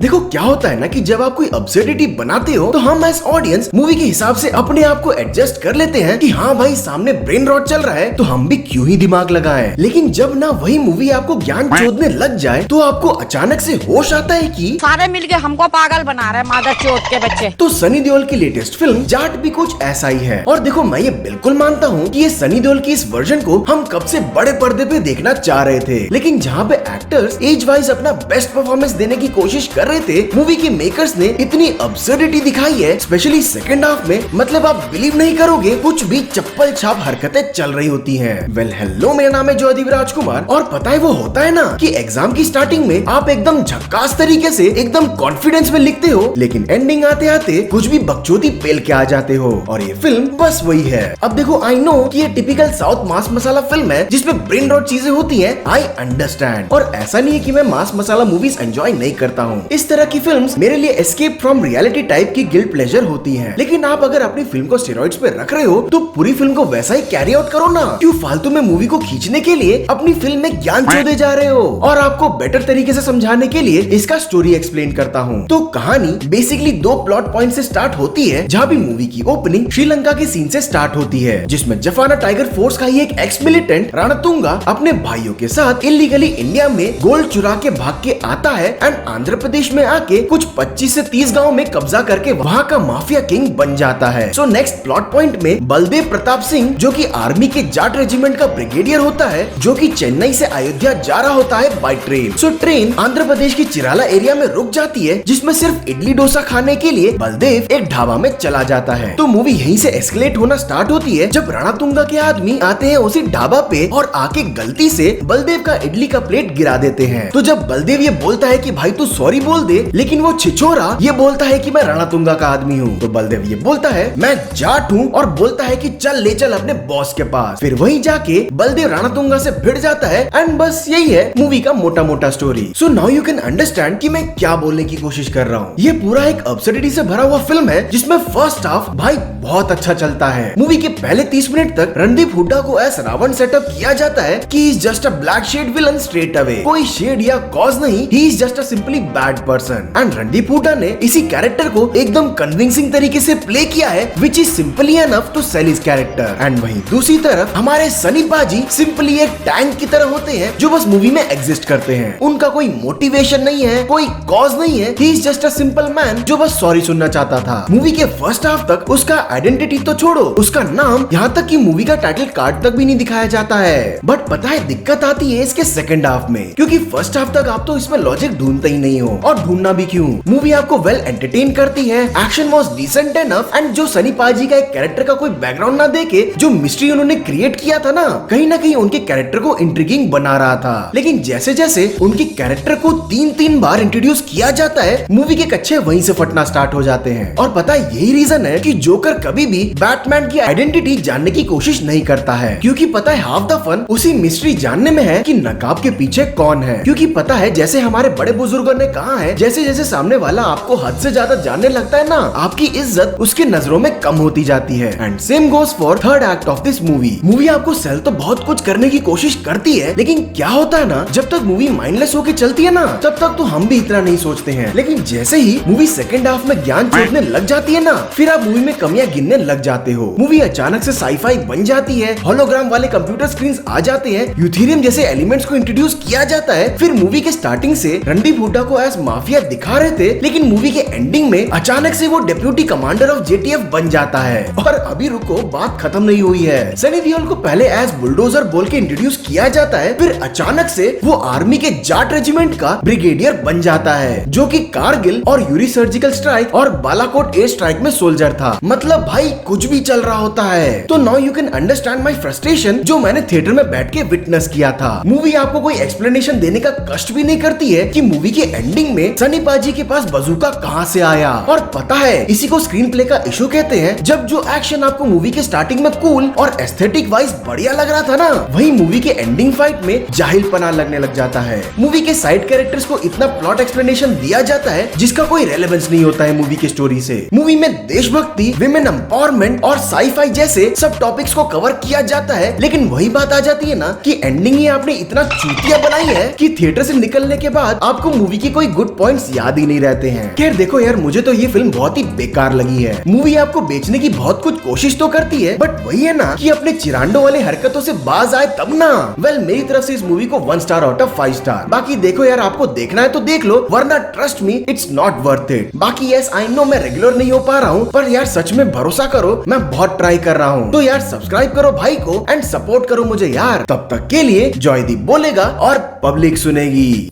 देखो क्या होता है ना कि जब आप कोई अब्सर्डिटी बनाते हो तो हम एज ऑडियंस मूवी के हिसाब से अपने आप को एडजस्ट कर लेते हैं कि हाँ भाई सामने ब्रेन रॉट चल रहा है तो हम भी क्यों ही दिमाग लगाएं। लेकिन जब ना वही मूवी आपको ज्ञान चोदने लग जाए तो आपको अचानक से होश आता है कि सारे मिलके हमको पागल बना रहे हैं मादर चोद के बच्चे। तो सनी देओल की लेटेस्ट फिल्म जाट भी कुछ ऐसा ही है। और देखो मैं ये बिल्कुल मानता हूँ कि ये सनी देओल की इस वर्जन को हम कब से बड़े पर्दे पे देखना चाह रहे थे, लेकिन जहाँ पे एक्टर्स एज वाइज अपना बेस्ट परफॉर्मेंस देने की कोशिश कर रहे थे, मूवी के मेकर्स ने इतनी अब्सर्डिटी दिखाई है स्पेशली सेकंड हाफ में, मतलब आप बिलीव नहीं करोगे कुछ भी चप्पल छाप हरकतें चल रही होती हैं। वेल हेलो, मेरा नाम है जॉयदीप राजकुमार और पता है वो होता है ना कि एग्जाम की स्टार्टिंग में आप एकदम झक्कास तरीके से एकदम कॉन्फिडेंस में लिखते हो, लेकिन एंडिंग आते आते कुछ भी बकचोदी पेल के आ जाते हो। और ये फिल्म बस वही है। अब देखो आई नो कि ये टिपिकल साउथ मास मसाला फिल्म है जिसमें ब्रेन रॉट चीजें होती हैं, आई अंडरस्टैंड। और ऐसा नहीं है कि मैं मास मसाला मूवीज एंजॉय नहीं करता हूँ। इस तरह की फिल्म्स मेरे लिए एस्केप फ्रॉम रियलिटी टाइप की गिल्ट प्लेजर होती हैं। लेकिन आप अगर अपनी फिल्म को स्टेरॉइड्स पे रख रहे हो तो पूरी फिल्म को वैसा ही कैरी आउट करो ना। क्यों फालतू में मूवी को खींचने के लिए अपनी फिल्म में ज्ञान चोदे जा रहे हो। और आपको बेटर तरीके से समझाने के लिए इसका स्टोरी एक्सप्लेन करता हूँ। तो कहानी बेसिकली दो प्लॉट पॉइंट से स्टार्ट होती है, जहाँ भी मूवी की ओपनिंग श्रीलंका के सीन से स्टार्ट होती है, जिसमें जफाना टाइगर फोर्स का ही एक एक्स मिलिटेंट रणतुंगा अपने भाइयों के साथ इलीगली इंडिया में गोल्ड चुरा के भाग के आता है एंड आंध्र प्रदेश में आके कुछ 25 से 30 गांव में कब्जा करके वहाँ का माफिया किंग बन जाता है। सो नेक्स्ट प्लॉट पॉइंट में बलदेव प्रताप सिंह जो कि आर्मी के जाट रेजिमेंट का ब्रिगेडियर होता है, जो कि चेन्नई से अयोध्या जा रहा होता है by train. So train Andhra Pradesh की चिराला एरिया में रुक जाती है, जिसमें सिर्फ इडली डोसा खाने के लिए बलदेव एक ढाबा में चला जाता है। तो मूवी यहीं से एस्केलेट होना स्टार्ट होती है जब रणतुंगा के आदमी आते हैं उसी ढाबा पे और आके गलती से बलदेव का इडली का प्लेट गिरा देते हैं। तो जब बलदेव ये बोलता है कि भाई तू सॉरी बोल दे, लेकिन वो छिछोरा ये बोलता है कि मैं रणतुंगा का आदमी हूँ। तो बलदेव ये बोलता है मैं जाट हूँ और बोलता है कि चल ले चल अपने बॉस के पास। फिर वहीं जाके बलदेव रणतुंगा से भिड़ जाता है एंड बस यही है मूवी का मोटा मोटा story. So now you can understand कि मैं क्या बोलने की कोशिश कर रहा हूँ। ये पूरा एक अब्सर्डिटी से भरा हुआ फिल्म है जिसमें फर्स्ट हाफ भाई बहुत अच्छा चलता है। मूवी के पहले 30 मिनट तक रणदीप हुड्डा को ऐसा रावण सेटअप किया जाता है कि he is just a black shade villain straight away. कोई शेड या कॉज नहीं, he is just a simply bad person. And Randeep Hooda ने इसी कैरेक्टर को एकदम कन्विंसिंग तरीके से प्ले किया है, which is simply enough to sell his character. And वहीं दूसरी तरफ हमारे सनी पाजी सिंपली एक टैंक की तरह होते हैं जो बस मूवी में एग्जिस्ट करते हैं। उनका कोई मोटिवेशन नहीं है, कोई कॉज नहीं है, ही is just a simple man जो बस सॉरी सुनना चाहता था। मूवी के फर्स्ट हाफ तक उसका आइडेंटिटी तो छोड़ो, उसका नाम यहाँ तक कि मूवी का टाइटल कार्ड तक भी नहीं दिखाया जाता है। बट पता है दिक्कत आती है इसके सेकंड हाफ में, क्योंकि फर्स्ट हाफ तक आप तो इसमें लॉजिक ढूंढते ही नहीं हो, और ढूंढना भी क्यों। मूवी आपको वेल एंटरटेन करती है, action was decent enough, and जो सनी पाजी का एक कैरेक्टर का कोई बैकग्राउंड ना देके जो मिस्ट्री उन्होंने क्रिएट किया था ना कहीं उनके कैरेक्टर को इंट्रिगिंग बना रहा था। लेकिन जैसे जैसे उनके कैरेक्टर को 3 बार इंट्रोड्यूस किया जाता है, मूवी के कच्चे वहीं से फटना स्टार्ट हो जाते हैं। और पता है यही रीजन है कि जोकर कभी भी बैटमैन की आइडेंटिटी जानने की कोशिश नहीं करता है, क्योंकि पता है हाफ द फन उसी मिस्ट्री जानने में है कि नकाब के पीछे कौन है। क्योंकि पता है जैसे हमारे बड़े बुजुर्गों ने कहा है, जैसे जैसे सामने वाला आपको हद से ज्यादा जानने लगता है ना, आपकी इज्जत उसकी नजरों में कम होती जाती है। And same goes for third act of this movie. Movie आपको सेल तो बहुत कुछ करने की कोशिश करती है, लेकिन क्या होता है ना, जब तक मूवी माइंडलेस होके चलती है ना तब तक तो हम भी इतना नहीं सोचते हैं। लेकिन जैसे ही मूवी सेकंड हाफ में ज्ञान चोदने लग जाती है ना, फिर आप मूवी में कमियां गिनने लग जाते हो। मूवी अचानक से साईफाई बन जाती है, होलोग्राम वाले कंप्यूटर स्क्रीन आ जाते हैं, यूथेरियम जैसे एलिमेंट्स को इंट्रोड्यूस किया जाता है। फिर मूवी के स्टार्टिंग से रणदीप हुड्डा को एज माफिया दिखा रहे थे, लेकिन मूवी के एंडिंग में अचानक से वो डिप्यूटी कमांडर ऑफ जेटीएफ बन जाता है। और अभी रुको, बात खत्म नहीं हुई है। सनी देओल को पहले एज बुलडोजर बोल के इंट्रोड्यूस किया जाता है, फिर अचानक से वो आर्मी के जाट रेजिमेंट का ब्रिगेडियर बन जाता है, जो कि कारगिल और यूरी सर्जिकल स्ट्राइक और बालाकोट एयर स्ट्राइक में सोल्जर था। मतलब भाई कुछ भी चल रहा होता है। तो now you can understand my frustration जो मैंने थिएटर में बैठ के विटनेस किया था। मूवी आपको कोई एक्सप्लेनेशन देने का कष्ट भी नहीं करती है कि मूवी के एंडिंग में सनी पाजी के पास बजूका कहां से आया। और पता है इसी को स्क्रीन प्ले का इशू कहते हैं। जब जो एक्शन आपको मूवी के स्टार्टिंग में कूल और एस्थेटिक वाइज बढ़िया लग रहा था ना, वही मूवी के एंडिंग फाइट में जाहिलपना लगने लग जाता है। मूवी के साइड कैरेक्टर्स को इतना प्लॉट एक्सप्लेनेशन दिया जाता है जिसका कोई रेलेवेंस नहीं होता है मूवी की स्टोरी से। मूवी में देशभक्ति, विमेन एम्पावरमेंट और साईफाई जैसे सब टॉपिक्स को कवर किया जाता है, लेकिन वही बात आ जाती है ना कि एंडिंग ही आपने इतना चूतिया बनाई है कि थिएटर से निकलने के बाद आपको मूवी की कोई गुड कुछ पॉइंट्स याद ही नहीं रहते हैं। खैर देखो यार, मुझे तो ये फिल्म बहुत ही बेकार लगी है। मूवी आपको बेचने की बहुत कुछ कोशिश तो करती है, बट वही है ना कि अपने चिरांडो वाले हरकतों से बाज आए तब ना। वेल, मेरी तरफ से इस मूवी को 1 स्टार आउट ऑफ 5 स्टार। बाकी देखो यार, आपको देखना है तो देख लो, वरना trust me it's not worth it. बाकी यस आई नो मैं रेगुलर नहीं हो पा रहा हूँ, पर यार सच में भरोसा करो, मैं बहुत ट्राई कर रहा हूँ। तो यार सब्सक्राइब करो भाई को एंड सपोर्ट करो मुझे यार। तब तक के लिए जॉयदीप बोलेगा और पब्लिक सुनेगी।